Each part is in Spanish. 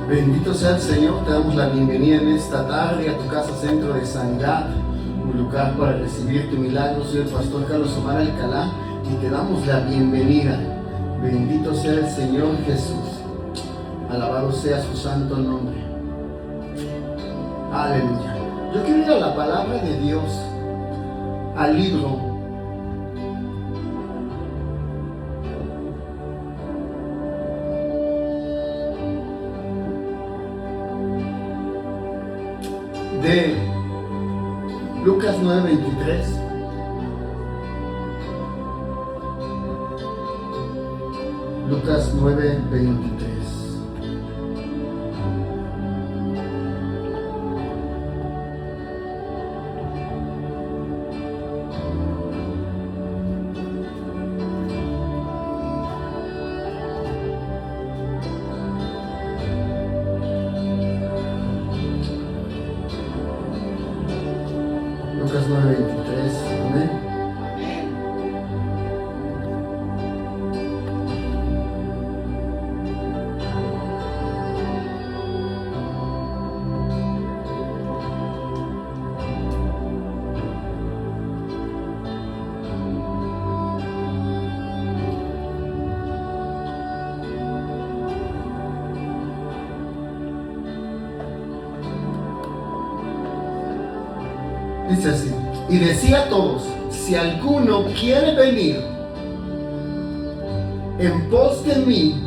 Bendito sea el Señor, te damos la bienvenida en esta tarde a tu casa Centro de Sanidad, un lugar para recibir tu milagro. Soy el pastor Carlos Omar Alcalá y te damos la bienvenida. Bendito sea el Señor Jesús, alabado sea su santo nombre. Aleluya. Yo quiero ir a la palabra de Dios, al libro de Lucas 9:23. Lucas 9:23. Lucas 9:23, amén. Dice así: y decía a todos, si alguno quiere venir en pos de mí,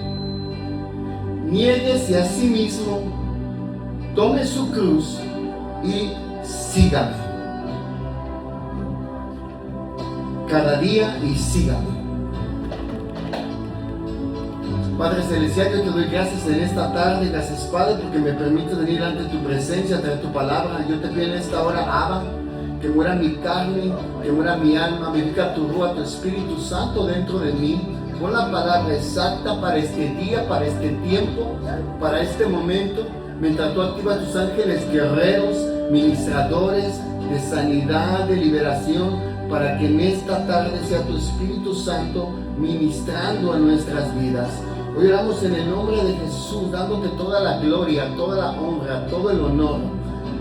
niéguese a sí mismo, tome su cruz y sígame. Cada día y sígame. Padre Celestial, yo te doy gracias en esta tarde, gracias Padre, porque me permite venir ante tu presencia, traer tu palabra. Yo te pido en esta hora, Abba, que muera mi carne, que muera mi alma, vivifica tu ruah, tu Espíritu Santo dentro de mí. Pon la palabra exacta para este día, para este tiempo, para este momento, mientras tú activas tus ángeles guerreros, ministradores de sanidad, de liberación, para que en esta tarde sea tu Espíritu Santo ministrando a nuestras vidas. Hoy oramos en el nombre de Jesús, dándote toda la gloria, toda la honra, todo el honor,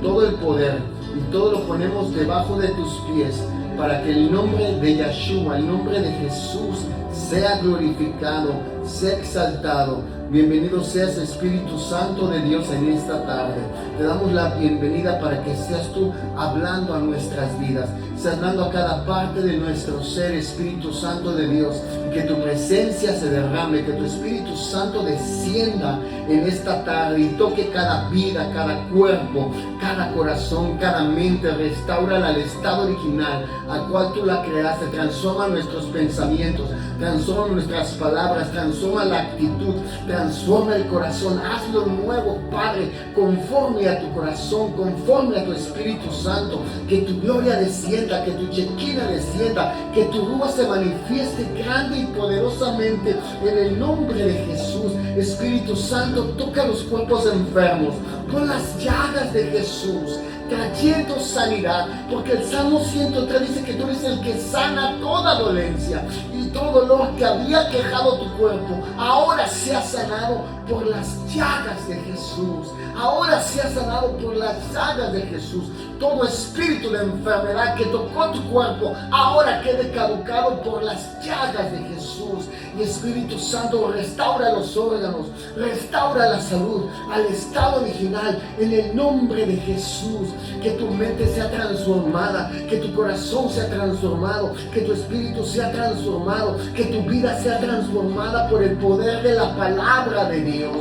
todo el poder, y todo lo ponemos debajo de tus pies, para que el nombre de Yeshua, el nombre de Jesús, sea glorificado, sea exaltado. Bienvenido seas, Espíritu Santo de Dios, en esta tarde. Te damos la bienvenida para que seas tú hablando a nuestras vidas, seas hablando a cada parte de nuestro ser, Espíritu Santo de Dios, y que tu presencia se derrame, que tu Espíritu Santo descienda en esta tarde y toque cada vida, cada cuerpo, cada corazón, cada mente. Restáurala al estado original al cual tú la creaste. Transforma nuestros pensamientos, transforma nuestras palabras, transforma la actitud, transforma el corazón. Hazlo nuevo, Padre, conforme a tu corazón, conforme a tu Espíritu Santo. Que tu gloria descienda, que tu Shekinah descienda, que tu ruah se manifieste grande y poderosamente en el nombre de Jesús. Espíritu Santo, toca los cuerpos enfermos con las llagas de Jesús, trayendo sanidad, porque el Salmo 103 dice que tú eres el que sana toda dolencia, y todo dolor que había quejado tu cuerpo ahora se ha sanado por las llagas de Jesús. Ahora se ha sanado por las llagas de Jesús. Todo espíritu de enfermedad que tocó tu cuerpo ahora quede caducado por las llagas de Jesús. Y Espíritu Santo, restaura los órganos, restaura la salud al estado original en el nombre de Jesús. Que tu mente sea transformada, que tu corazón sea transformado, que tu espíritu sea transformado, que tu vida sea transformada por el poder de la palabra de Dios.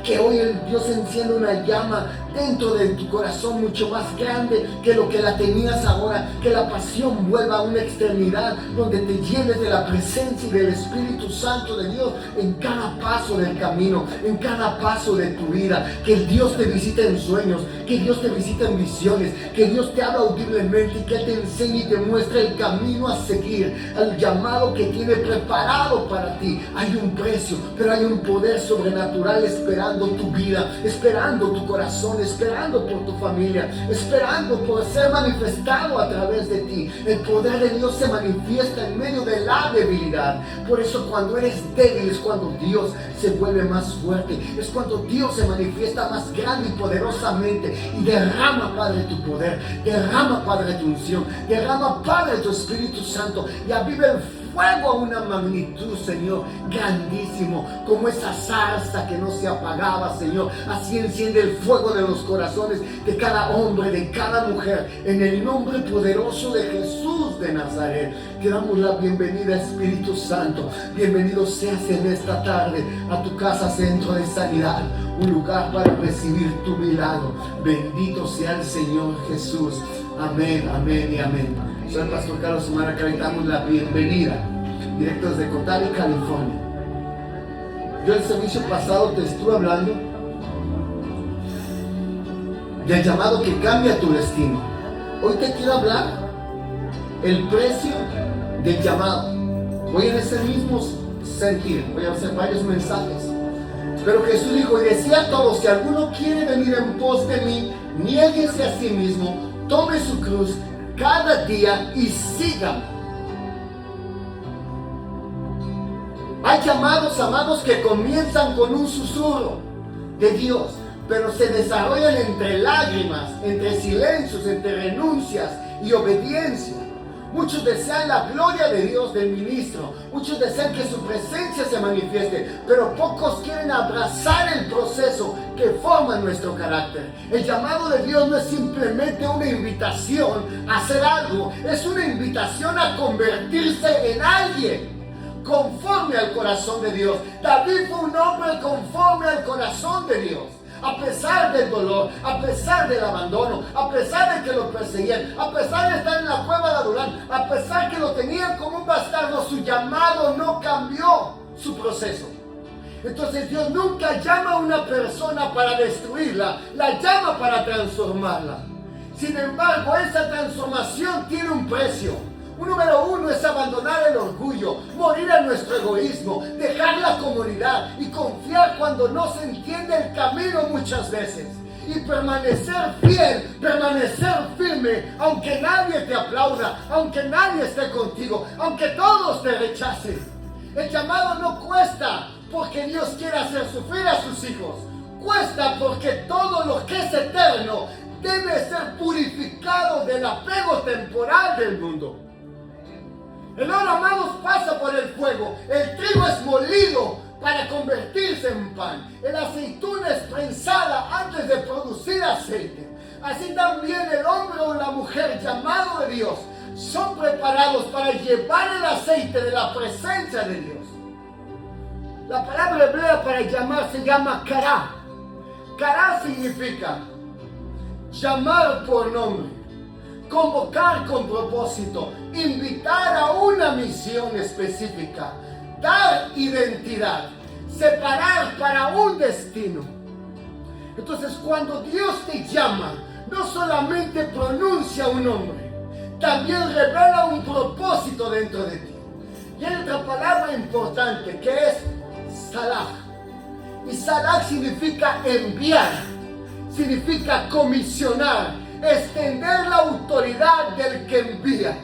Que hoy el Dios encienda una llama dentro de tu corazón mucho más grande que lo que la tenías ahora. Que la pasión vuelva a una extremidad donde te llenes de la presencia y del Espíritu Santo de Dios en cada paso del camino, en cada paso de tu vida. Que el Dios te visite en sueños, que Dios te visite en visiones, que Dios te habla audiblemente y que te enseñe y te muestre el camino a seguir, el llamado que tiene preparado para ti. Hay un precio, pero hay un poder sobrenatural esperando esperando tu vida, esperando tu corazón, esperando por tu familia, esperando por ser manifestado a través de ti. El poder de Dios se manifiesta en medio de la debilidad. Por eso cuando eres débil es cuando Dios se vuelve más fuerte, es cuando Dios se manifiesta más grande y poderosamente y derrama, Padre, tu poder, derrama, Padre, tu unción, derrama, Padre, tu Espíritu Santo y aviva el fuego a una magnitud, Señor, grandísimo, como esa zarza que no se apagaba, Señor. Así enciende el fuego de los corazones de cada hombre, de cada mujer, en el nombre poderoso de Jesús de Nazaret. Te damos la bienvenida, Espíritu Santo. Bienvenido seas en esta tarde a tu casa, Centro de Sanidad, un lugar para recibir tu milagro. Bendito sea el Señor Jesús. Amén, amén y amén. Soy el Pastor Carlos Umara, que le damos la bienvenida, directo desde Cotari, California. Yo el servicio pasado te estuve hablando del llamado que cambia tu destino. Hoy te quiero hablar el precio del llamado. Voy en ese mismo sentido, voy a hacer varios mensajes. Pero Jesús dijo y decía a todos: si alguno quiere venir en pos de mí, niéguese a sí mismo, tome su cruz cada día y sígame. Hay llamados, amados, que comienzan con un susurro de Dios, pero se desarrollan entre lágrimas, entre silencios, entre renuncias y obediencia. Muchos desean la gloria de Dios del ministro, muchos desean que su presencia se manifieste, pero pocos quieren abrazar el proceso que forma nuestro carácter. El llamado de Dios no es simplemente una invitación a hacer algo, es una invitación a convertirse en alguien conforme al corazón de Dios. David fue un hombre conforme al corazón de Dios. A pesar del dolor, a pesar del abandono, a pesar de que lo perseguían, a pesar de estar en la cueva de Adulán, a pesar que lo tenían como un bastardo, su llamado no cambió su proceso. Entonces Dios nunca llama a una persona para destruirla, la llama para transformarla. Sin embargo, esa transformación tiene un precio. Un número uno es abandonar el orgullo, morir a nuestro egoísmo, dejar la comunidad y confiar cuando no se entiende el camino muchas veces. Y permanecer fiel, permanecer firme, aunque nadie te aplauda, aunque nadie esté contigo, aunque todos te rechacen. El llamado no cuesta porque Dios quiere hacer sufrir a sus hijos. Cuesta porque todo lo que es eterno debe ser purificado del apego temporal del mundo. El oro, amados, pasa por el fuego. El trigo es molido para convertirse en pan. El aceituna es prensada antes de producir aceite. Así también el hombre o la mujer llamado de Dios son preparados para llevar el aceite de la presencia de Dios. La palabra hebrea para llamar se llama kará. Kará significa llamar por nombre, convocar con propósito, invitar a una misión específica, dar identidad, separar para un destino. Entonces, cuando Dios te llama, no solamente pronuncia un nombre, también revela un propósito dentro de ti. Y hay otra palabra importante que es salach. Y salach significa enviar, significa comisionar, extender la autoridad del que envía.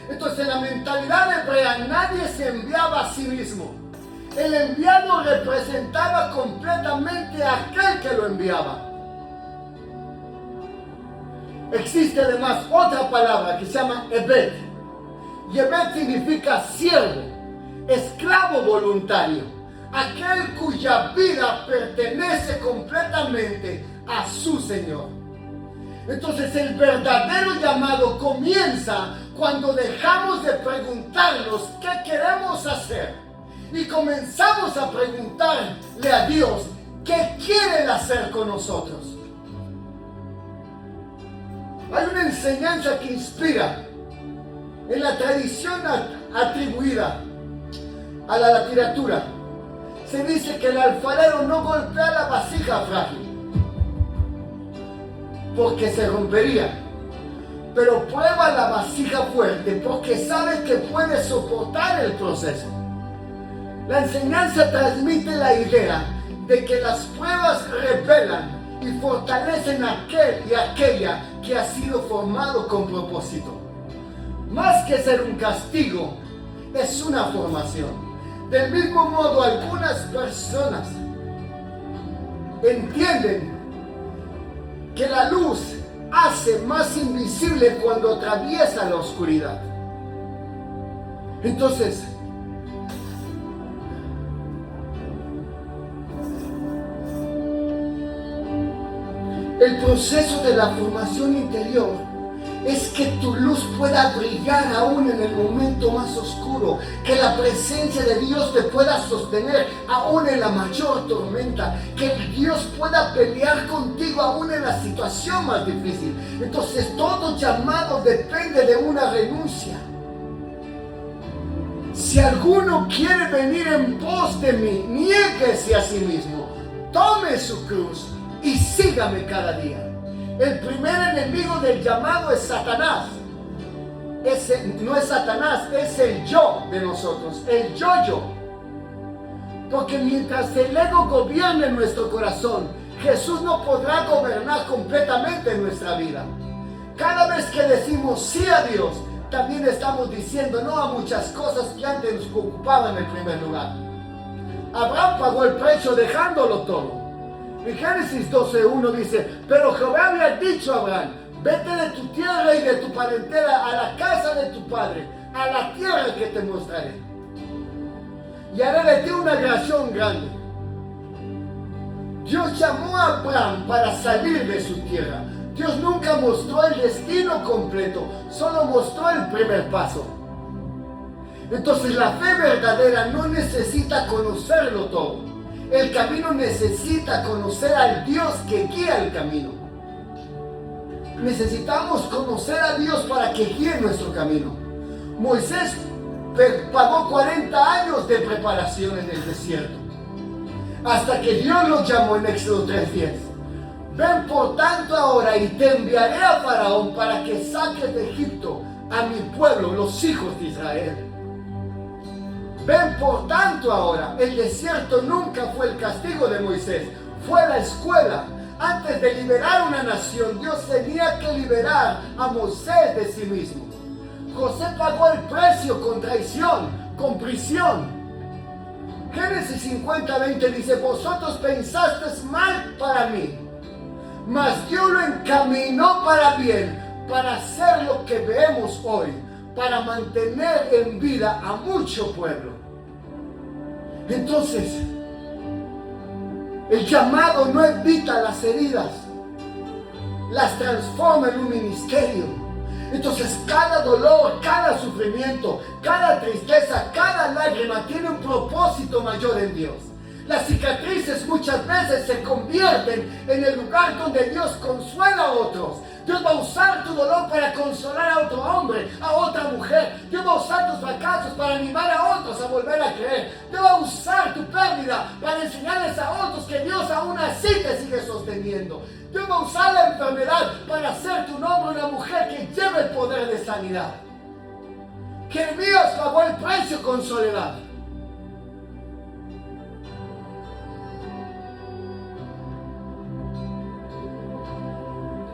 Entonces, en la mentalidad hebrea nadie se enviaba a sí mismo. El enviado representaba completamente a aquel que lo enviaba. Existe además otra palabra que se llama ebed. Y ebed significa siervo, esclavo voluntario, aquel cuya vida pertenece completamente a su Señor. Entonces el verdadero llamado comienza cuando dejamos de preguntarnos qué queremos hacer y comenzamos a preguntarle a Dios qué quiere hacer con nosotros. Hay una enseñanza que inspira en la tradición atribuida a la literatura. Se dice que el alfarero no golpea la vasija frágil porque se rompería, pero prueba la vasija fuerte porque sabe que puede soportar el proceso. La enseñanza transmite la idea de que las pruebas revelan y fortalecen a aquel y aquella que ha sido formado con propósito. Más que ser un castigo, es una formación. Del mismo modo, algunas personas entienden que la luz hace más invisible cuando atraviesa la oscuridad. Entonces, el proceso de la formación interior es que tu luz pueda brillar aún en el momento más oscuro, que la presencia de Dios te pueda sostener aún en la mayor tormenta, que Dios pueda pelear contigo aún en la situación más difícil. Entonces todo llamado depende de una renuncia. Si alguno quiere venir en pos de mí, niéguese a sí mismo, tome su cruz y sígame cada día. El primer enemigo del llamado es Satanás. No es Satanás, es el yo de nosotros, el yo. Porque mientras el ego gobierne nuestro corazón, Jesús no podrá gobernar completamente nuestra vida. Cada vez que decimos sí a Dios, también estamos diciendo no a muchas cosas que antes nos ocupaban el primer lugar. Abraham pagó el precio dejándolo todo. En Génesis 12:1 dice, pero Jehová había dicho a Abraham, vete de tu tierra y de tu parentela a la casa de tu padre, a la tierra que te mostraré. Y haré de ti una nación grande. Dios llamó a Abraham para salir de su tierra. Dios nunca mostró el destino completo, solo mostró el primer paso. Entonces la fe verdadera no necesita conocerlo todo. El camino necesita conocer al Dios que guía el camino. Necesitamos conocer a Dios para que guíe nuestro camino. Moisés pagó 40 años de preparación en el desierto, hasta que Dios lo llamó en Éxodo 3:10. Ven por tanto ahora y te enviaré a Faraón para que saques de Egipto a mi pueblo, los hijos de Israel. Ven por tanto ahora. El desierto nunca fue el castigo de Moisés, fue la escuela. Antes de liberar una nación, Dios tenía que liberar a Moisés de sí mismo. José pagó el precio con traición, con prisión. Génesis 50:20 dice, vosotros pensasteis mal para mí, mas Dios lo encaminó para bien, para hacer lo que vemos hoy, para mantener en vida a mucho pueblo. Entonces, el llamado no evita las heridas, las transforma en un ministerio. Entonces, cada dolor, cada sufrimiento, cada tristeza, cada lágrima tiene un propósito mayor en Dios. Las cicatrices muchas veces se convierten en el lugar donde Dios consuela a otros. Dios va a usar tu dolor para consolar a otro hombre, a otra mujer. Dios va a usar tus fracasos para animar a otros a volver a creer. Dios va a usar tu pérdida para enseñarles a otros que Dios aún así te sigue sosteniendo. Dios va a usar la enfermedad para hacer tu nombre una mujer que lleve el poder de sanidad. Jeremías pagó el precio con soledad.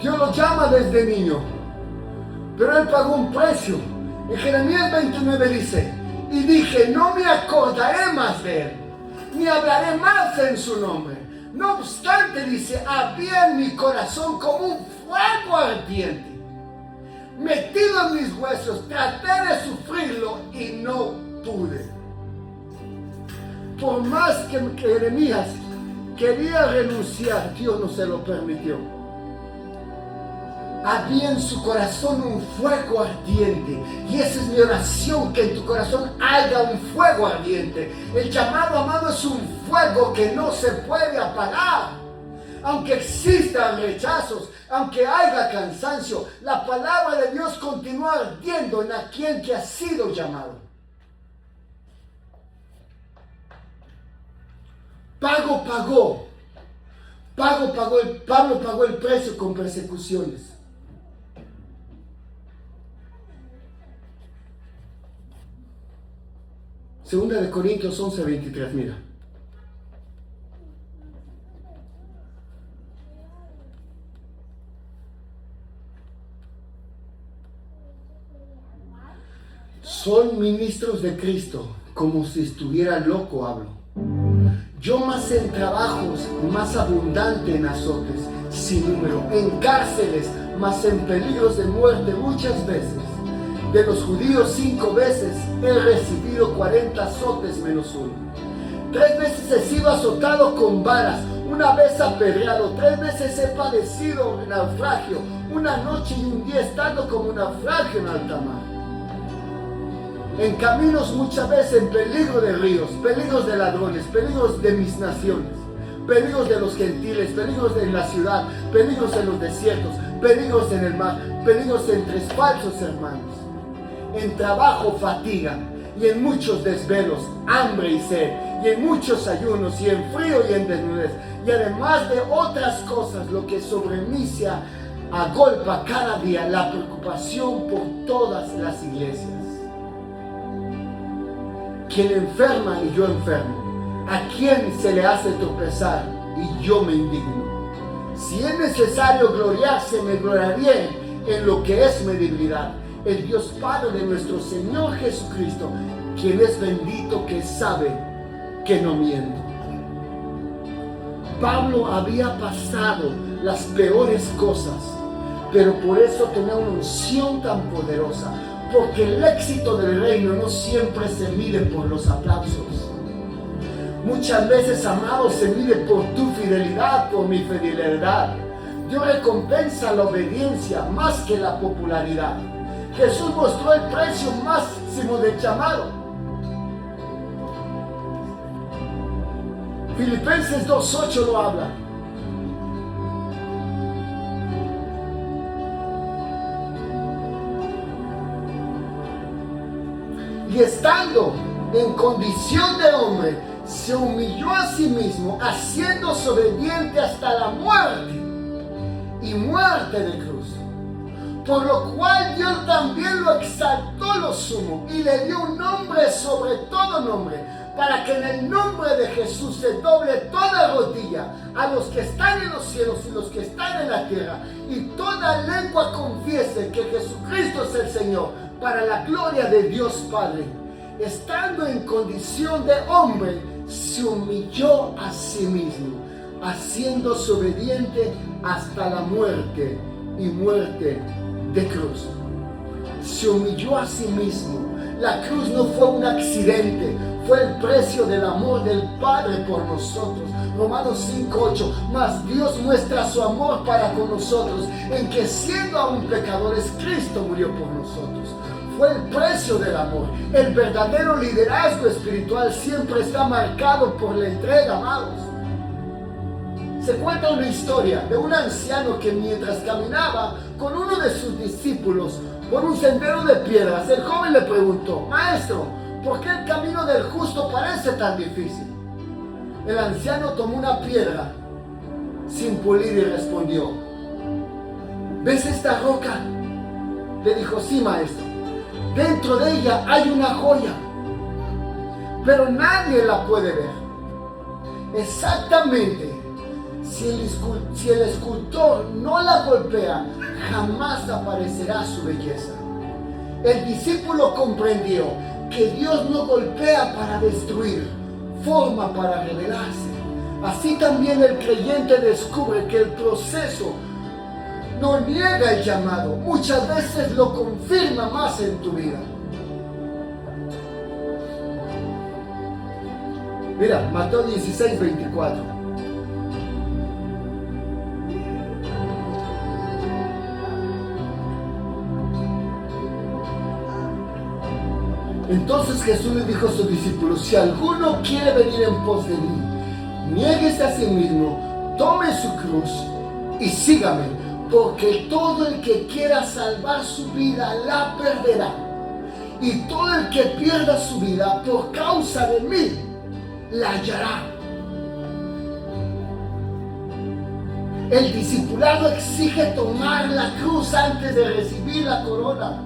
Dios lo llama desde niño, pero él pagó un precio. En Jeremías 29 dice, y dije, no me acordaré más de él, ni hablaré más en su nombre. No obstante, dice, había en mi corazón como un fuego ardiente, metido en mis huesos, traté de sufrirlo y no pude. Por más que Jeremías quería renunciar, Dios no se lo permitió. Había en su corazón un fuego ardiente, y esa es mi oración, que en tu corazón haya un fuego ardiente. El llamado, amado, es un fuego que no se puede apagar. Aunque existan rechazos, aunque haya cansancio, la palabra de Dios continúa ardiendo en aquel que ha sido llamado. Pablo pagó el precio con persecuciones. Segunda de Corintios 11:23, mira. Son ministros de Cristo, como si estuviera loco hablo. Yo más en trabajos, más abundante en azotes, sin número, en cárceles, más en peligros de muerte muchas veces. De los judíos 5 veces he recibido 40 azotes menos uno. 3 veces he sido azotado con varas, 1 vez apedreado, 3 veces he padecido naufragio, 1 noche y 1 día estando como un naufragio en alta mar. En caminos muchas veces en peligro de ríos, peligros de ladrones, peligros de mis naciones, peligros de los gentiles, peligros en la ciudad, peligros en los desiertos, peligros en el mar, peligros entre falsos hermanos. En trabajo, fatiga, y en muchos desvelos, hambre y sed, y en muchos ayunos, y en frío y en desnudez, y además de otras cosas, lo que sobre mí se agolpa cada día, la preocupación por todas las iglesias. Quien enferma y yo enfermo, a quien se le hace tropezar y yo me indigno. Si es necesario gloriarse, me gloriaré en lo que es mi debilidad. El Dios Padre de nuestro Señor Jesucristo, quien es bendito, que sabe que no miento. Pablo había pasado las peores cosas, pero por eso tenía una unción tan poderosa, porque el éxito del reino no siempre se mide por los aplausos. Muchas veces, amado, se mide por tu fidelidad, por mi fidelidad. Dios recompensa la obediencia más que la popularidad. Jesús mostró el precio máximo del llamado. Filipenses 2:8 lo habla. Y estando en condición de hombre, se humilló a sí mismo, haciéndose obediente hasta la muerte, y muerte de cruz. Por lo cual Dios también lo exaltó lo sumo, y le dio un nombre sobre todo nombre, para que en el nombre de Jesús se doble toda rodilla, a los que están en los cielos y los que están en la tierra, y toda lengua confiese que Jesucristo es el Señor, para la gloria de Dios Padre. Estando en condición de hombre, se humilló a sí mismo, haciéndose obediente hasta la muerte, y muerte de cruz. Se humilló a sí mismo. La cruz no fue un accidente, fue el precio del amor del Padre por nosotros. Romanos 5:8. Mas Dios muestra su amor para con nosotros, en que siendo aún pecadores, Cristo murió por nosotros. Fue el precio del amor. El verdadero liderazgo espiritual siempre está marcado por la entrega, amados. Se cuenta una historia de un anciano que mientras caminaba con uno de sus discípulos por un sendero de piedras, el joven le preguntó: Maestro, ¿por qué el camino del justo parece tan difícil? El anciano tomó una piedra sin pulir y respondió: ¿Ves esta roca? Le dijo: sí, maestro. Dentro de ella hay una joya, pero nadie la puede ver. Exactamente. Si el escultor no la golpea, jamás aparecerá su belleza. El discípulo comprendió que Dios no golpea para destruir, forma para revelarse. Así también el creyente descubre que el proceso no niega el llamado, muchas veces lo confirma más en tu vida. Mira, Mateo 16:24. Entonces Jesús le dijo a sus discípulos: si alguno quiere venir en pos de mí, niéguese a sí mismo, tome su cruz y sígame. Porque todo el que quiera salvar su vida la perderá, y todo el que pierda su vida por causa de mí la hallará. El discipulado exige tomar la cruz antes de recibir la corona.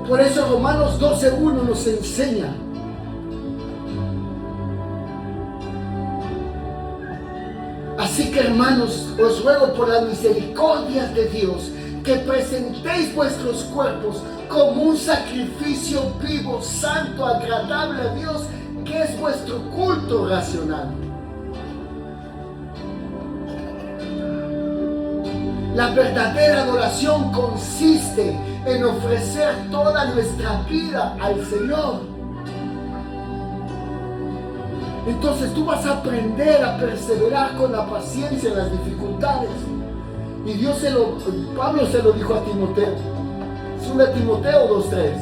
Por eso Romanos 12:1 nos enseña: Así que hermanos, os ruego por las misericordias de Dios que presentéis vuestros cuerpos como un sacrificio vivo, santo, agradable a Dios, que es vuestro culto racional. La verdadera adoración consiste en ofrecer toda nuestra vida al Señor. Entonces tú vas a aprender a perseverar con la paciencia en las dificultades. Y Pablo se lo dijo a Timoteo. 2 Timoteo 2:3.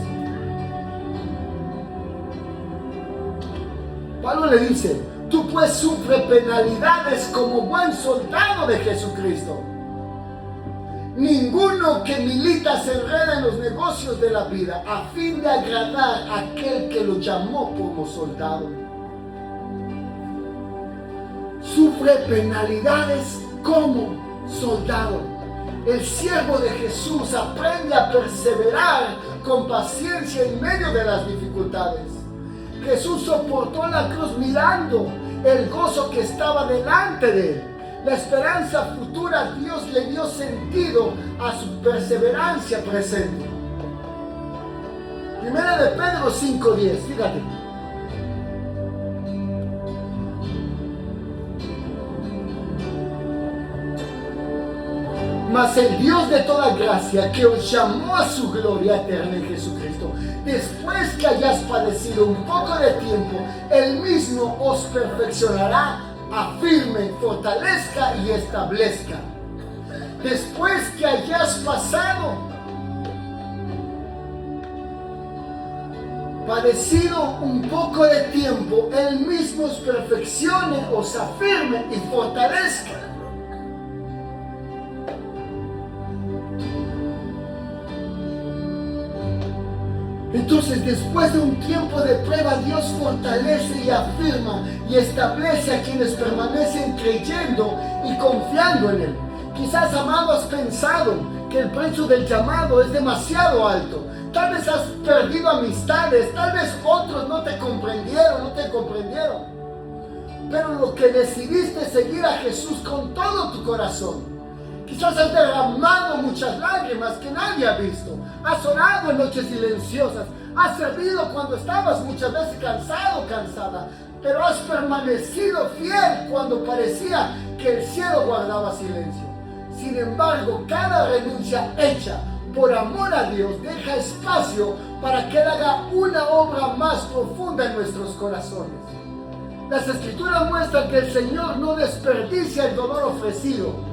Pablo le dice: tú pues sufre penalidades como buen soldado de Jesucristo. Ninguno que milita se enreda en los negocios de la vida a fin de agradar a aquel que lo llamó como soldado. Sufre penalidades como soldado. El siervo de Jesús aprende a perseverar con paciencia en medio de las dificultades. Jesús soportó la cruz mirando el gozo que estaba delante de él. La esperanza futura, Dios le dio sentido a su perseverancia presente. Primera de Pedro 5:10, fíjate. Mas el Dios de toda gracia, que os llamó a su gloria eterna en Jesucristo, después que hayáis padecido un poco de tiempo, Él mismo os perfeccionará, afirme, fortalezca y establezca. Después que hayáis padecido un poco de tiempo, Él mismo os perfeccione, os afirme y fortalezca. Entonces, después de un tiempo de prueba, Dios fortalece y afirma y establece a quienes permanecen creyendo y confiando en Él. Quizás, amado, has pensado que el precio del llamado es demasiado alto. Tal vez has perdido amistades, tal vez otros no te comprendieron. Pero lo que decidiste es seguir a Jesús con todo tu corazón. Quizás has derramado muchas lágrimas que nadie ha visto. Has orado en noches silenciosas. Has servido cuando estabas muchas veces cansado, cansada. Pero has permanecido fiel cuando parecía que el cielo guardaba silencio. Sin embargo, cada renuncia hecha por amor a Dios deja espacio para que Él haga una obra más profunda en nuestros corazones. Las Escrituras muestran que el Señor no desperdicia el dolor ofrecido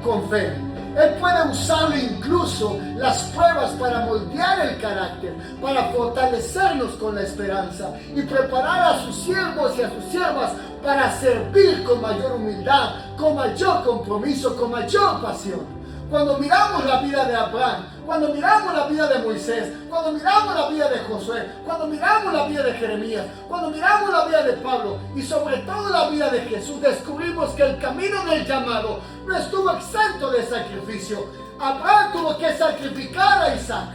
con fe. Él puede usarlo incluso las pruebas para moldear el carácter, para fortalecernos con la esperanza y preparar a sus siervos y a sus siervas para servir con mayor humildad, con mayor compromiso, con mayor pasión. Cuando miramos la vida de Abraham, cuando miramos la vida de Moisés, cuando miramos la vida de Josué, cuando miramos la vida de Jeremías, cuando miramos la vida de Pablo y sobre todo la vida de Jesús, descubrimos que el camino del llamado no estuvo exento de sacrificio. Abraham tuvo que sacrificar a Isaac.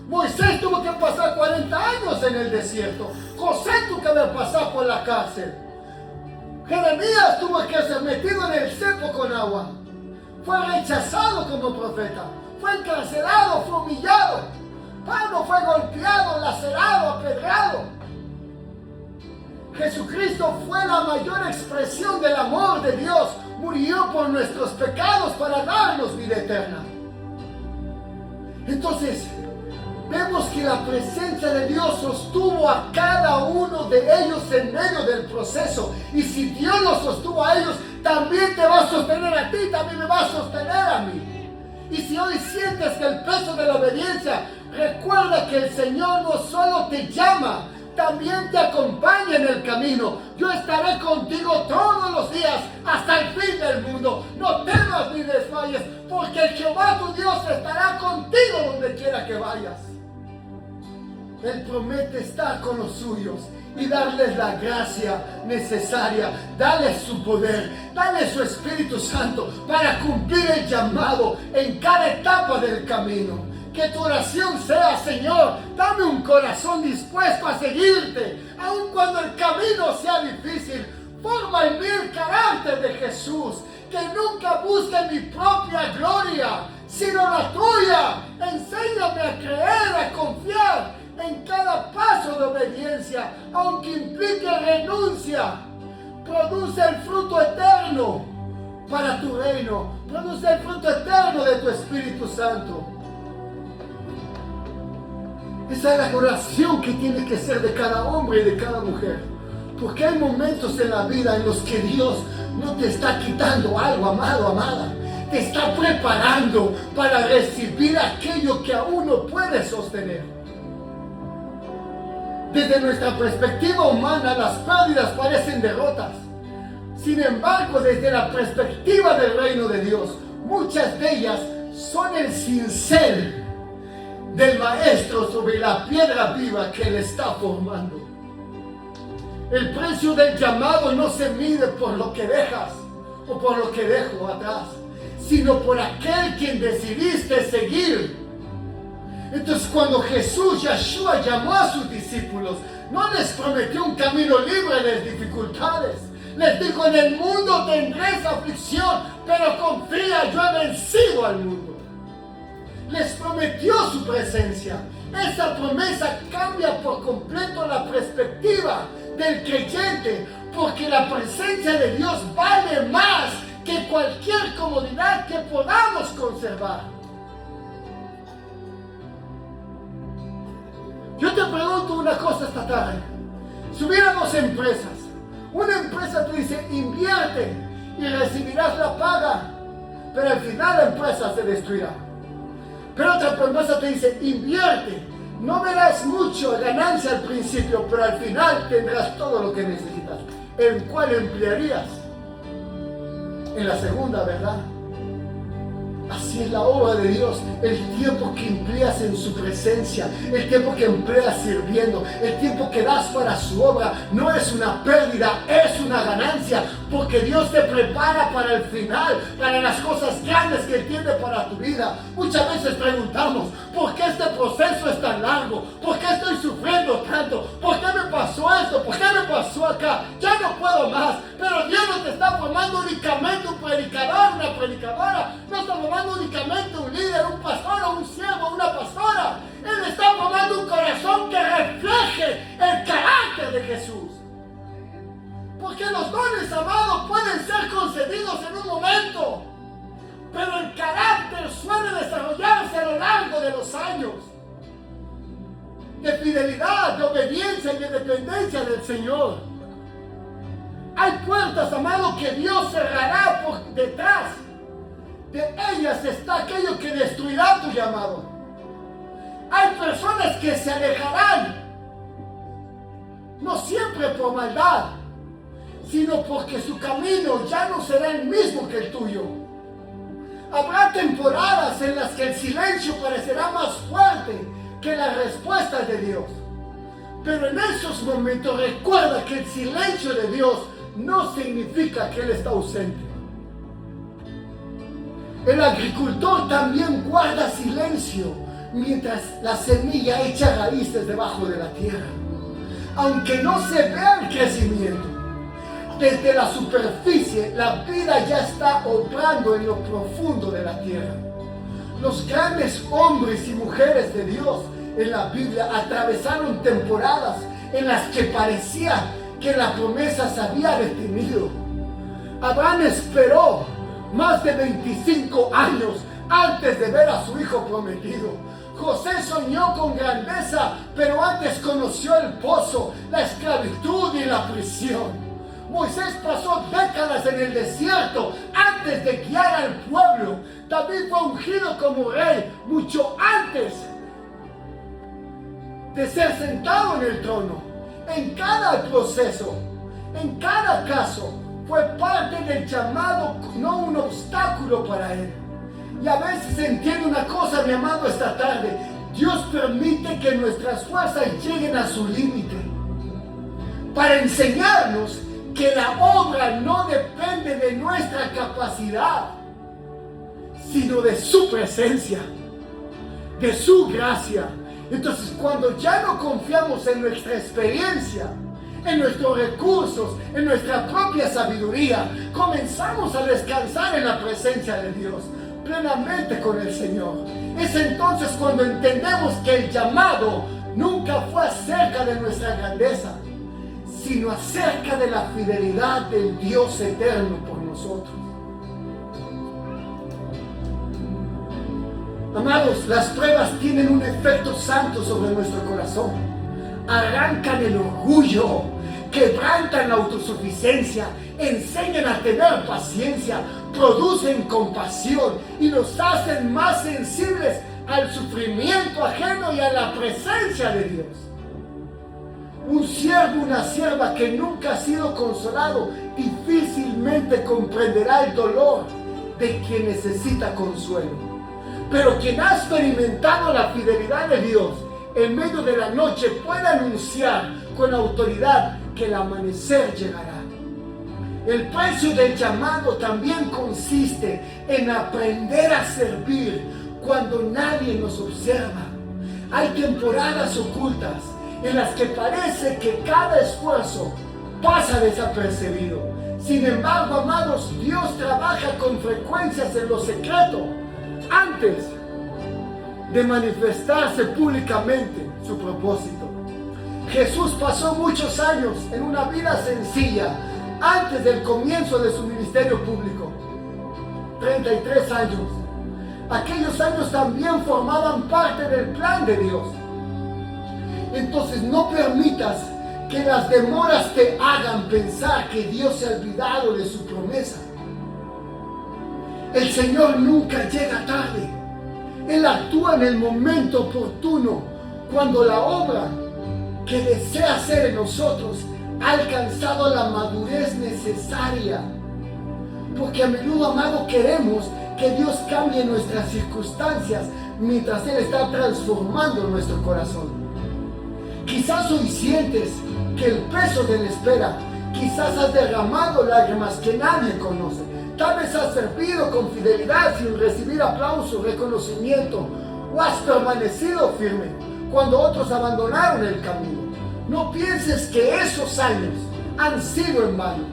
Moisés tuvo que pasar 40 años en el desierto. José tuvo que pasar por la cárcel. Jeremías tuvo que ser metido en el cepo con agua. Fue rechazado como profeta. Fue encarcelado, fue humillado. Pablo fue golpeado, lacerado, apedreado. Jesucristo fue la mayor expresión del amor de Dios. Murió por nuestros pecados para darnos vida eterna. Entonces, vemos que la presencia de Dios sostuvo a cada uno de ellos en medio del proceso. Y si Dios los sostuvo a ellos, también te va a sostener a ti, también me va a sostener a mí. Y si hoy sientes que el peso de la obediencia, recuerda que el Señor no solo te llama, también te acompaña en el camino. Yo estaré contigo todos los días hasta el fin del mundo. No temas ni desmayes, porque Jehová tu Dios estará contigo donde quiera que vayas. Él promete estar con los suyos y darles la gracia necesaria, darles su poder, darles su Espíritu Santo para cumplir el llamado en cada etapa del camino. Que tu oración sea: Señor, dame un corazón dispuesto a seguirte, aun cuando el camino sea difícil. Forma en mí el carácter de Jesús, que nunca busque mi propia gloria, sino la tuya. Enséñame a creer, a confiar en cada paso de obediencia, aunque implique renuncia. Produce el fruto eterno para tu reino. Produce el fruto eterno de tu Espíritu Santo. Esa es la oración que tiene que ser de cada hombre y de cada mujer. Porque hay momentos en la vida en los que Dios no te está quitando algo, amado, amada. Te está preparando para recibir aquello que aún no puedes sostener. Desde nuestra perspectiva humana, las pérdidas parecen derrotas. Sin embargo, desde la perspectiva del reino de Dios, muchas de ellas son el cincel del maestro sobre la piedra viva que él está formando. El precio del llamado no se mide por lo que dejas o por lo que dejo atrás, sino por aquel quien decidiste seguir. Entonces, cuando Jesús, Yeshua, llamó a sus discípulos, no les prometió un camino libre de dificultades. Les dijo: en el mundo tendréis aflicción, pero confía, yo he vencido al mundo. Les prometió su presencia. Esa promesa cambia por completo la perspectiva del creyente, porque la presencia de Dios vale más que cualquier comodidad que podamos conservar. Yo te pregunto una cosa esta tarde. Si hubiera dos empresas, una empresa te dice: invierte y recibirás la paga, pero al final la empresa se destruirá. Pero otra empresa te dice: invierte, no verás mucho ganancia al principio, pero al final tendrás todo lo que necesitas. ¿En cuál emplearías? En la segunda, ¿verdad? Así es la obra de Dios. El tiempo que empleas en su presencia, el tiempo que empleas sirviendo, el tiempo que das para su obra, no es una pérdida, es una ganancia, porque Dios te prepara para el final, para las cosas grandes que Él tiene para tu vida. Muchas veces preguntamos: ¿por qué este proceso es tan largo? ¿Por qué estoy sufriendo tanto? ¿Por qué me pasó esto? ¿Por qué me pasó acá? Ya no puedo más. Pero Dios no te está formando únicamente un predicador, una predicadora. No está formando únicamente un líder, un pastor o un siervo, una pastora. Él está formando un corazón que refleje el carácter de Jesús. Porque los dones, amados, pueden ser concedidos en un momento, pero el carácter suele desarrollarse a lo largo de los años de fidelidad, de obediencia y de dependencia del Señor. Hay puertas, amado, que Dios cerrará por detrás. De ellas está aquello que destruirá tu llamado. Hay personas que se alejarán, no siempre por maldad, sino porque su camino ya no será el mismo que el tuyo. Habrá temporadas en las que el silencio parecerá más fuerte que las respuestas de Dios. Pero en esos momentos recuerda que el silencio de Dios no significa que Él está ausente. El agricultor también guarda silencio mientras la semilla echa raíces debajo de la tierra. Aunque no se vea el crecimiento, desde la superficie la vida ya está obrando en lo profundo de la tierra. Los grandes hombres y mujeres de Dios en la Biblia atravesaron temporadas en las que parecía que la promesa se había detenido. Abraham esperó más de 25 años antes de ver a su hijo prometido. José soñó con grandeza, pero antes conoció el pozo, la esclavitud y la prisión. Moisés pasó décadas en el desierto antes de guiar al pueblo. David fue ungido como rey mucho antes de ser sentado en el trono. En cada proceso, en cada caso, fue parte del llamado, no un obstáculo para él. Y a veces entiende una cosa, mi amado, esta tarde: Dios permite que nuestras fuerzas lleguen a su límite para enseñarnos que la obra no depende de nuestra capacidad, sino de su presencia, de su gracia. Entonces, cuando ya no confiamos en nuestra experiencia, en nuestros recursos, en nuestra propia sabiduría. Comenzamos a descansar en la presencia de Dios, plenamente con el Señor. Es entonces cuando entendemos que el llamado nunca fue acerca de nuestra grandeza, sino acerca de la fidelidad del Dios eterno por nosotros. Amados, las pruebas tienen un efecto santo sobre nuestro corazón. Arrancan el orgullo, quebrantan la autosuficiencia, enseñan a tener paciencia, producen compasión y nos hacen más sensibles al sufrimiento ajeno y a la presencia de Dios. Un siervo, una sierva que nunca ha sido consolado, difícilmente comprenderá el dolor de quien necesita consuelo. Pero quien ha experimentado la fidelidad de Dios en medio de la noche puede anunciar con autoridad que el amanecer llegará. El precio del llamado también consiste en aprender a servir cuando nadie nos observa. Hay temporadas ocultas en las que parece que cada esfuerzo pasa desapercibido. Sin embargo, amados, Dios trabaja con frecuencias en lo secreto antes de manifestarse públicamente su propósito. Jesús pasó muchos años en una vida sencilla antes del comienzo de su ministerio público. 33 años. Aquellos años también formaban parte del plan de Dios. Entonces no permitas que las demoras te hagan pensar que Dios se ha olvidado de su promesa. El Señor nunca llega tarde. Él actúa en el momento oportuno, cuando la obra que desea hacer en nosotros ha alcanzado la madurez necesaria. Porque a menudo, amado, queremos que Dios cambie nuestras circunstancias mientras Él está transformando nuestro corazón. Quizás hoy sientes que el peso de la espera, quizás has derramado lágrimas que nadie conoce. Tal vez has servido con fidelidad sin recibir aplauso, reconocimiento, o has permanecido firme cuando otros abandonaron el camino. No pienses que esos años han sido en vano.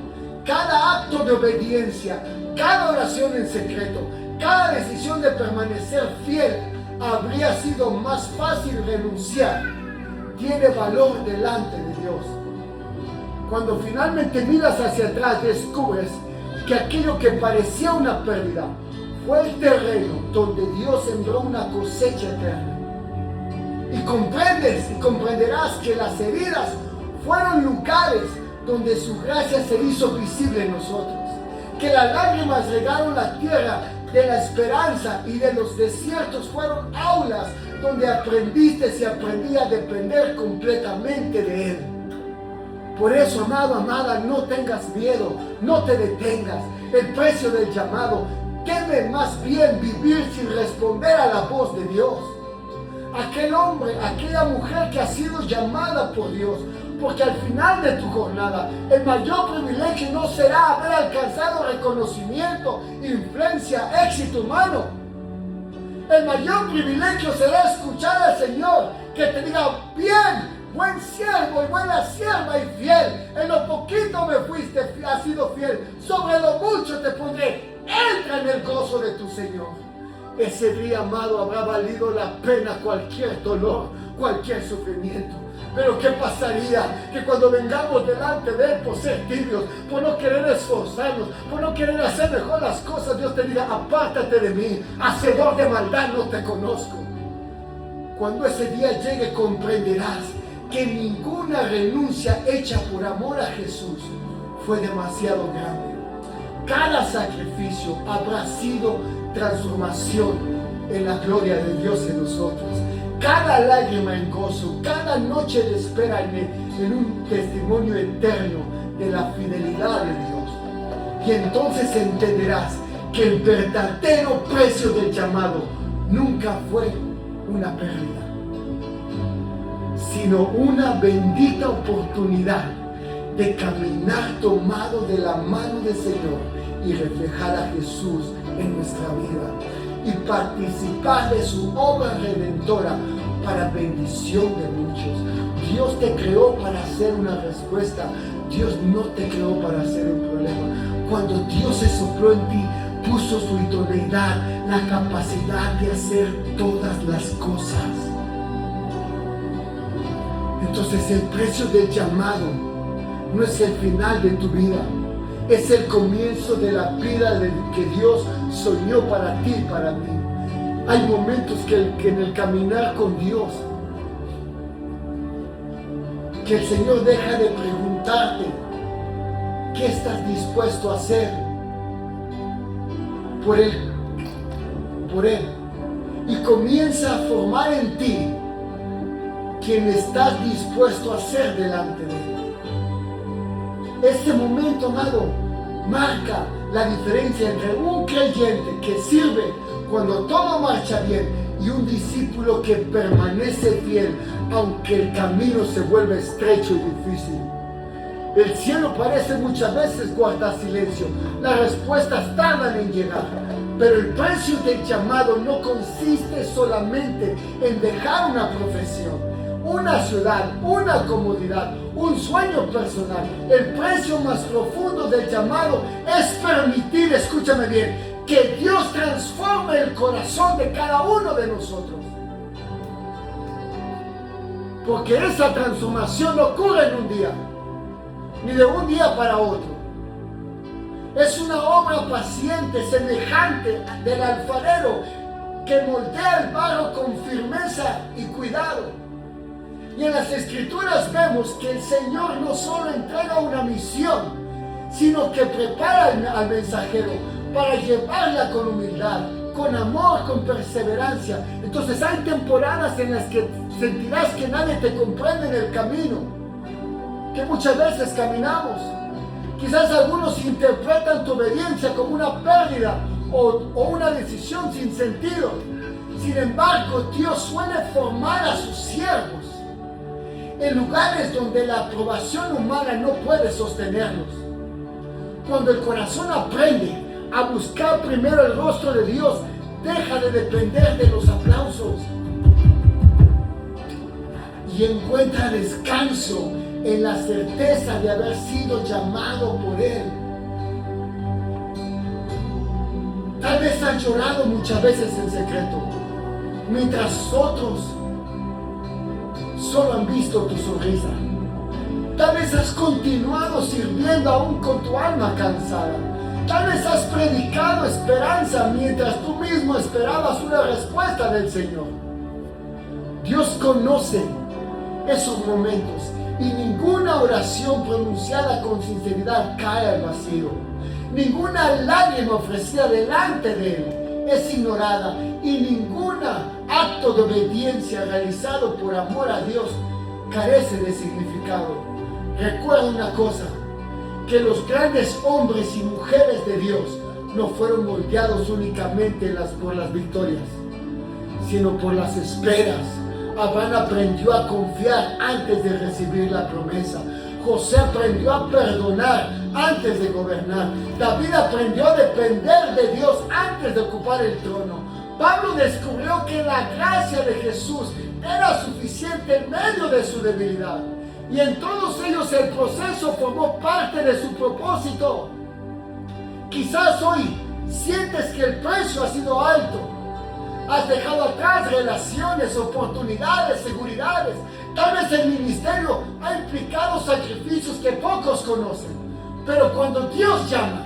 Cada acto de obediencia, cada oración en secreto, cada decisión de permanecer fiel habría sido más fácil renunciar. Tiene valor delante de Dios. Cuando finalmente miras hacia atrás, descubres que aquello que parecía una pérdida fue el terreno donde Dios sembró una cosecha eterna. Y comprendes y comprenderás que las heridas fueron lugares donde su gracia se hizo visible en nosotros. Que las lágrimas regaron la tierra de la esperanza y de los desiertos fueron aulas donde aprendiste y aprendí a depender completamente de Él. Por eso, amado, amada, no tengas miedo, no te detengas. El precio del llamado, teme más bien vivir sin responder a la voz de Dios. Aquel hombre, aquella mujer que ha sido llamada por Dios, porque al final de tu jornada, el mayor privilegio no será haber alcanzado reconocimiento, influencia, éxito humano. El mayor privilegio será escuchar al Señor que te diga: bien, buen siervo y buena sierva y fiel. En lo poquito me fuiste, has sido fiel. Sobre lo mucho te pondré. Entra en el gozo de tu Señor. Ese día, amado, habrá valido la pena cualquier dolor, cualquier sufrimiento. Pero ¿qué pasaría? Que cuando vengamos delante de Él por ser tibios, por no querer esforzarnos, por no querer hacer mejor las cosas, Dios te diga: apártate de mí, hacedor de maldad, no te conozco. Cuando ese día llegue, comprenderás que ninguna renuncia hecha por amor a Jesús fue demasiado grande. Cada sacrificio habrá sido transformación en la gloria de Dios en nosotros. Cada lágrima en gozo, cada noche de espera en un testimonio eterno de la fidelidad de Dios. Y entonces entenderás que el verdadero precio del llamado nunca fue una pérdida, sino una bendita oportunidad de caminar tomado de la mano del Señor y reflejar a Jesús en nuestra vida y participar de su obra redentora para bendición de muchos. Dios te creó para hacer una respuesta. Dios no te creó para hacer un problema. Cuando Dios se sopló en ti, puso su idoneidad, la capacidad de hacer todas las cosas. Entonces el precio del llamado no es el final de tu vida, es el comienzo de la vida que Dios soñó para ti y para mí. Hay momentos que en el caminar con Dios, que el Señor deja de preguntarte qué estás dispuesto a hacer por Él, y comienza a formar en ti quien estás dispuesto a ser delante de Él. Este momento, amado, marca la diferencia entre un creyente que sirve cuando todo marcha bien y un discípulo que permanece fiel aunque el camino se vuelve estrecho y difícil. El cielo parece muchas veces guardar silencio, las respuestas tardan en llegar, pero el precio del llamado no consiste solamente en dejar una profesión, una ciudad, una comodidad, un sueño personal. El precio más profundo del llamado es permitir, escúchame bien, que Dios transforme el corazón de cada uno de nosotros. Porque esa transformación no ocurre en un día, ni de un día para otro. Es una obra paciente, semejante del alfarero que moldea el barro con firmeza y cuidado. Y en las Escrituras vemos que el Señor no solo entrega una misión, sino que prepara al mensajero para llevarla con humildad, con amor, con perseverancia. Entonces hay temporadas en las que sentirás que nadie te comprende en el camino, que muchas veces caminamos. Quizás algunos interpretan tu obediencia como una pérdida o una decisión sin sentido. Sin embargo, Dios suele formar a sus siervos en lugares donde la aprobación humana no puede sostenerlos. Cuando el corazón aprende a buscar primero el rostro de Dios, deja de depender de los aplausos y encuentra descanso en la certeza de haber sido llamado por Él. Tal vez has llorado muchas veces en secreto, mientras otros solo han visto tu sonrisa. Tal vez has continuado sirviendo aún con tu alma cansada. Tal vez has predicado esperanza mientras tú mismo esperabas una respuesta del Señor. Dios conoce esos momentos y ninguna oración pronunciada con sinceridad cae al vacío. Ninguna lágrima ofrecida delante de Él es ignorada y ningún acto de obediencia realizado por amor a Dios carece de significado. Recuerda una cosa, que los grandes hombres y mujeres de Dios no fueron moldeados únicamente por las victorias, sino por las esperas. Abraham aprendió a confiar antes de recibir la promesa. José aprendió a perdonar antes de gobernar. David aprendió a depender de Dios antes de ocupar el trono. Pablo descubrió que la gracia de Jesús era suficiente en medio de su debilidad. Y en todos ellos el proceso formó parte de su propósito. Quizás hoy sientes que el precio ha sido alto. Has dejado atrás relaciones, oportunidades, seguridades. Tal vez el ministerio ha implicado sacrificios que pocos conocen. Pero cuando Dios llama,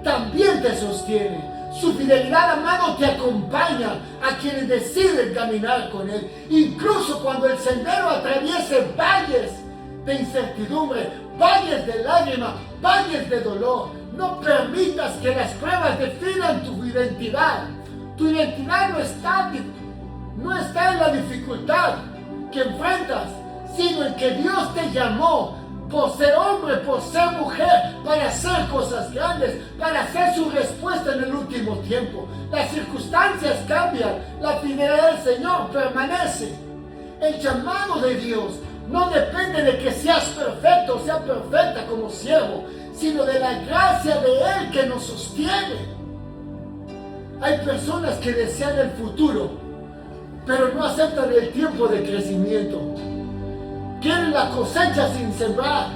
también te sostiene. Su fidelidad, amado, te acompaña a quienes deciden caminar con Él. Incluso cuando el sendero atraviese valles de incertidumbre, valles de lágrimas, valles de dolor, no permitas que las pruebas definan tu identidad. Tu identidad no está en la dificultad que enfrentas, sino en que Dios te llamó por ser hombre, por ser mujer, para hacer cosas grandes, para hacer su respuesta en el último tiempo. Las circunstancias cambian, la fidelidad del Señor permanece. El llamado de Dios no depende de que seas perfecto o sea perfecta como siervo, sino de la gracia de Él que nos sostiene. Hay personas que desean el futuro, pero no aceptan el tiempo de crecimiento. Quieren la cosecha sin sembrar,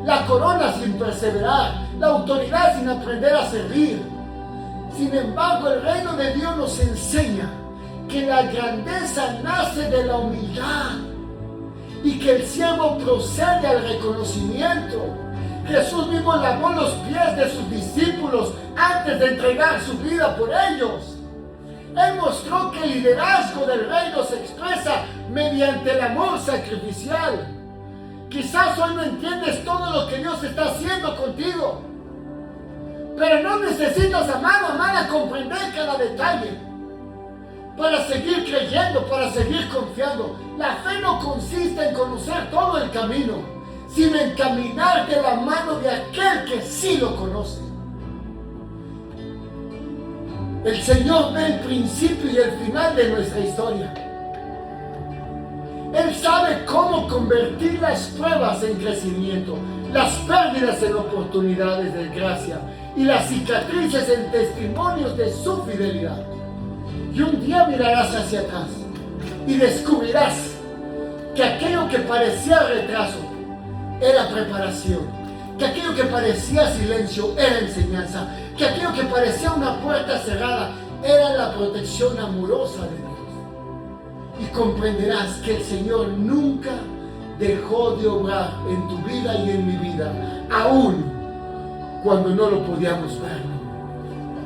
la corona sin perseverar, la autoridad sin aprender a servir. Sin embargo, el reino de Dios nos enseña que la grandeza nace de la humildad y que el siervo procede al reconocimiento. Jesús mismo lavó los pies de sus discípulos antes de entregar su vida por ellos. Él mostró que el liderazgo del reino se expresa mediante el amor sacrificial. Quizás hoy no entiendes todo lo que Dios está haciendo contigo, pero no necesitas, amado, amada, comprender cada detalle para seguir creyendo, para seguir confiando. La fe no consiste en conocer todo el camino, sino en caminar de la mano de aquel que sí lo conoce. El Señor ve el principio y el final de nuestra historia. Él sabe cómo convertir las pruebas en crecimiento, las pérdidas en oportunidades de gracia y las cicatrices en testimonios de su fidelidad. Y un día mirarás hacia atrás y descubrirás que aquello que parecía retraso era preparación, que aquello que parecía silencio era enseñanza, que aquello que parecía una puerta cerrada era la protección amorosa de Dios. Y comprenderás que el Señor nunca dejó de obrar en tu vida y en mi vida, aún cuando no lo podíamos ver.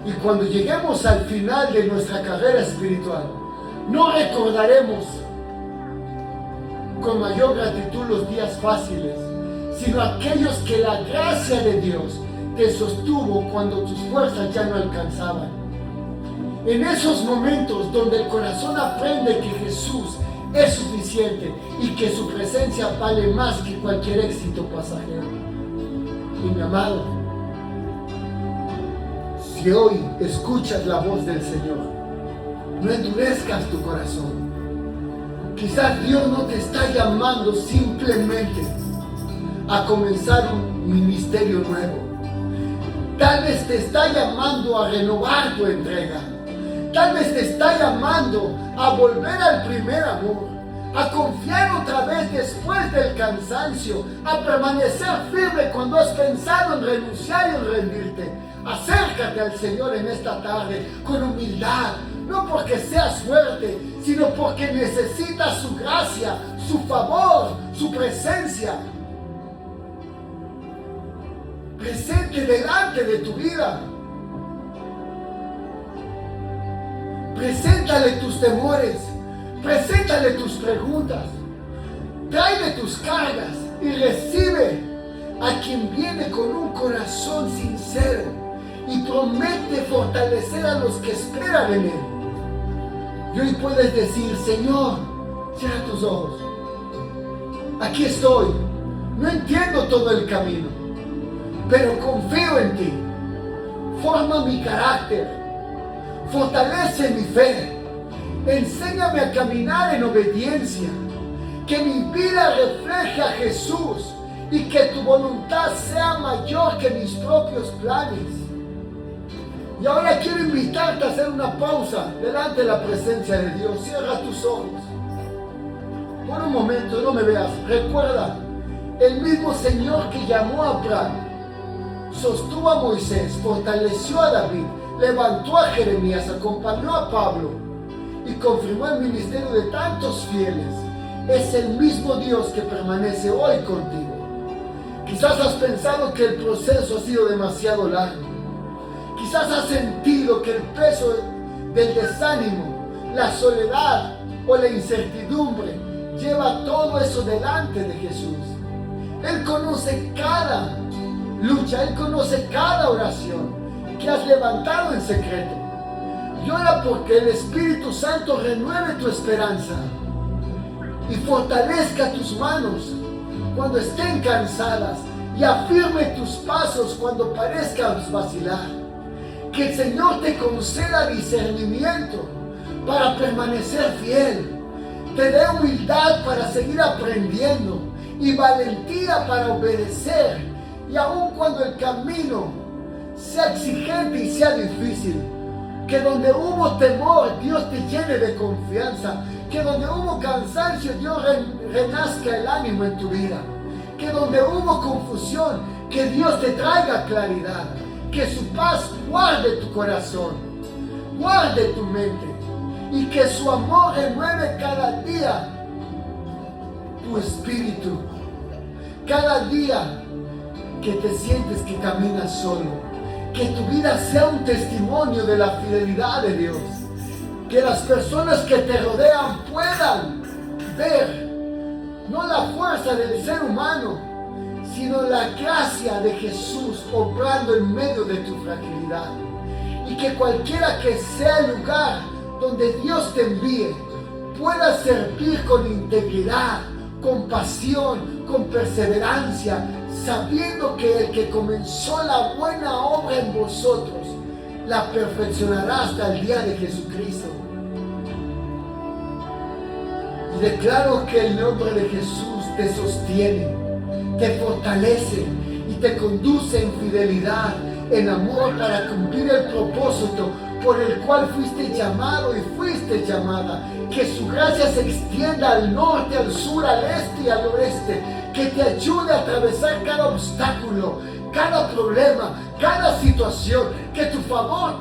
Y cuando lleguemos al final de nuestra carrera espiritual, no recordaremos con mayor gratitud los días fáciles, sino aquellos que la gracia de Dios te sostuvo cuando tus fuerzas ya no alcanzaban. En esos momentos donde el corazón aprende que Jesús es suficiente y que su presencia vale más que cualquier éxito pasajero. Y mi amado, si hoy escuchas la voz del Señor, no endurezcas tu corazón. Quizás Dios no te está llamando simplemente a comenzar un ministerio nuevo. Tal vez te está llamando a renovar tu entrega. Tal vez te está llamando a volver al primer amor, a confiar otra vez después del cansancio, a permanecer firme cuando has pensado en renunciar y en rendirte. Acércate al Señor en esta tarde con humildad, no porque seas fuerte, sino porque necesitas su gracia, su favor, su presencia presente delante de tu vida. Preséntale tus temores, preséntale tus preguntas, tráele tus cargas y recibe a quien viene con un corazón sincero y promete fortalecer a los que esperan en Él. Y hoy puedes decir: Señor, cierra tus ojos, aquí estoy, no entiendo todo el camino, pero confío en ti. Forma mi carácter, fortalece mi fe, enséñame a caminar en obediencia, que mi vida refleje a Jesús y que tu voluntad sea mayor que mis propios planes. Y ahora quiero invitarte a hacer una pausa delante de la presencia de Dios. Cierra tus ojos por un momento, no me veas. Recuerda, el mismo Señor que llamó a Abraham, sostuvo a Moisés, fortaleció a David, levantó a Jeremías, acompañó a Pablo y confirmó el ministerio de tantos fieles. Es el mismo Dios que permanece hoy contigo. Quizás has pensado que el proceso ha sido demasiado largo. Quizás has sentido que el peso del desánimo, la soledad o la incertidumbre lleva todo eso delante de Jesús. Él conoce cada lucha, Él conoce cada oración que has levantado en secreto. Y ora porque el Espíritu Santo renueve tu esperanza y fortalezca tus manos cuando estén cansadas y afirme tus pasos cuando parezcas vacilar. Que el Señor te conceda discernimiento para permanecer fiel, te dé humildad para seguir aprendiendo y valentía para obedecer. Y aun cuando el camino sea exigente y sea difícil, Que donde hubo temor, Dios te llene de confianza. Que donde hubo cansancio, Dios renazca el ánimo en tu vida. Que donde hubo confusión, que Dios te traiga claridad. Que su paz guarde tu corazón, guarde tu mente. Y que su amor renueve cada día tu espíritu. Cada día que te sientes que caminas solo. Que tu vida sea un testimonio de la fidelidad de Dios. Que las personas que te rodean puedan ver no la fuerza del ser humano, sino la gracia de Jesús obrando en medio de tu fragilidad. Y que cualquiera que sea el lugar donde Dios te envíe, pueda servir con integridad, con pasión, con perseverancia, sabiendo que el que comenzó la buena obra en vosotros, la perfeccionará hasta el día de Jesucristo. Y declaro que el nombre de Jesús te sostiene, te fortalece y te conduce en fidelidad, en amor, para cumplir el propósito por el cual fuiste llamado y fuiste llamada. Que su gracia se extienda al norte, al sur, al este y al oeste. Que te ayude a atravesar cada obstáculo, cada problema, cada situación. Que tu favor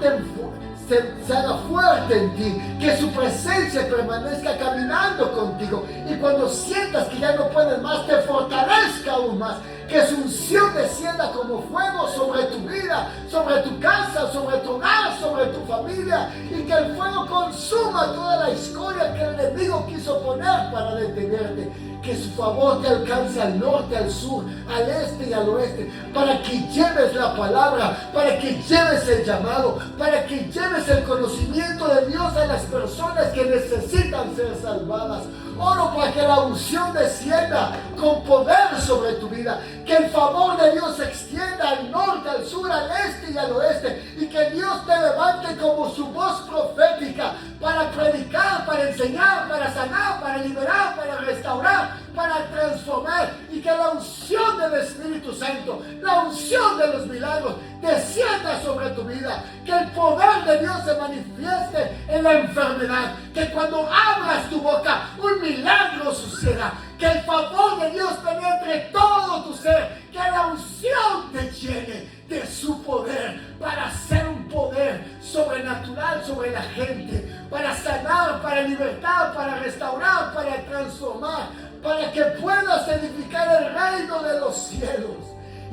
se haga fuerte en ti. Que su presencia permanezca caminando contigo. Y cuando sientas que ya no puedes más, te fortalezca aún más. Que su unción descienda como fuego sobre tu vida, sobre tu casa, sobre tu hogar, sobre tu familia. Y que el fuego consuma toda la escoria que el enemigo quiso poner para detenerte. Que su favor te alcance al norte, al sur, al este y al oeste. Para que lleves la palabra, para que lleves el llamado, para que lleves el conocimiento de Dios a las personas que necesitan ser salvadas. Oro para que la unción descienda con poder sobre tu vida. Que el favor de Dios se extienda al norte, al sur, al este y al oeste. Y que Dios te levante como su voz profética para predicar, para enseñar, para sanar, para liberar, para restaurar, para transformar. Y que la unción del Espíritu Santo, la unción de los milagros descienda sobre tu vida. Que el poder de Dios se manifieste en la enfermedad. Que cuando abras tu boca, un milagro suceda. Que el favor de Dios penetre todo tu ser. Que la unción te llene de su poder para ser un poder sobrenatural sobre la gente. Para sanar, para libertar, para restaurar, para transformar. Para que puedas edificar el reino de los cielos.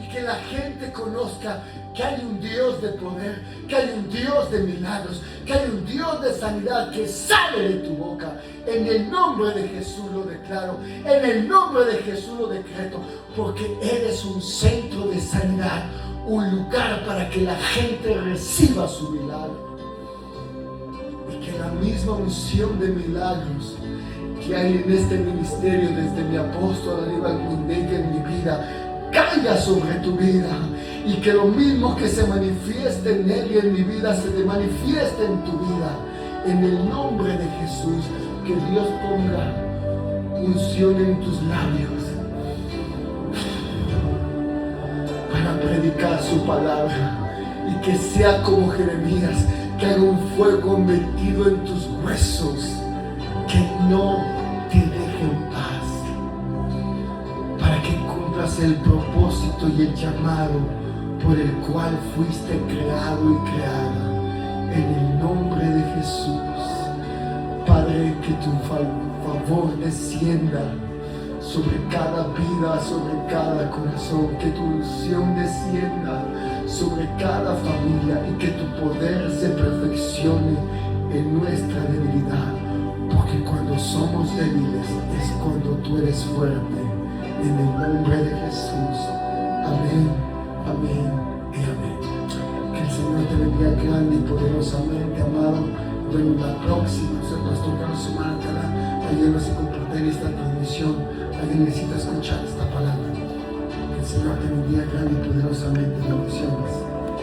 Y que la gente conozca que hay un Dios de poder, que hay un Dios de milagros, que hay un Dios de sanidad que sale de tu boca. En el nombre de Jesús lo declaro, en el nombre de Jesús lo decreto, porque eres un centro de sanidad, un lugar para que la gente reciba su milagro. Y que la misma unción de milagros que hay en este ministerio, desde mi apóstol Aníbal Mindega en mi vida, caiga sobre tu vida. Y que lo mismo que se manifieste en él y en mi vida, se te manifieste en tu vida. En el nombre de Jesús, que Dios ponga unción en tus labios para predicar su palabra. Y que sea como Jeremías, que haga un fuego metido en tus huesos, que no te deje en paz, para que cumplas el propósito y el llamado por el cual fuiste creado y creada. En el nombre de Jesús, Padre, que tu favor descienda sobre cada vida, sobre cada corazón. Que tu unción descienda sobre cada familia y que tu poder se perfeccione en nuestra debilidad. Porque cuando somos débiles es cuando tú eres fuerte. En el nombre de Jesús. Amén, amén y amén. Que el Señor te bendiga grande y poderosamente, amado. Bueno, la próxima, soy Pastor Carlos Márcala. Ayúdanos a compartir esta transmisión. Alguien necesita escuchar esta palabra. Que el Señor te bendiga grande y poderosamente. Bendiciones.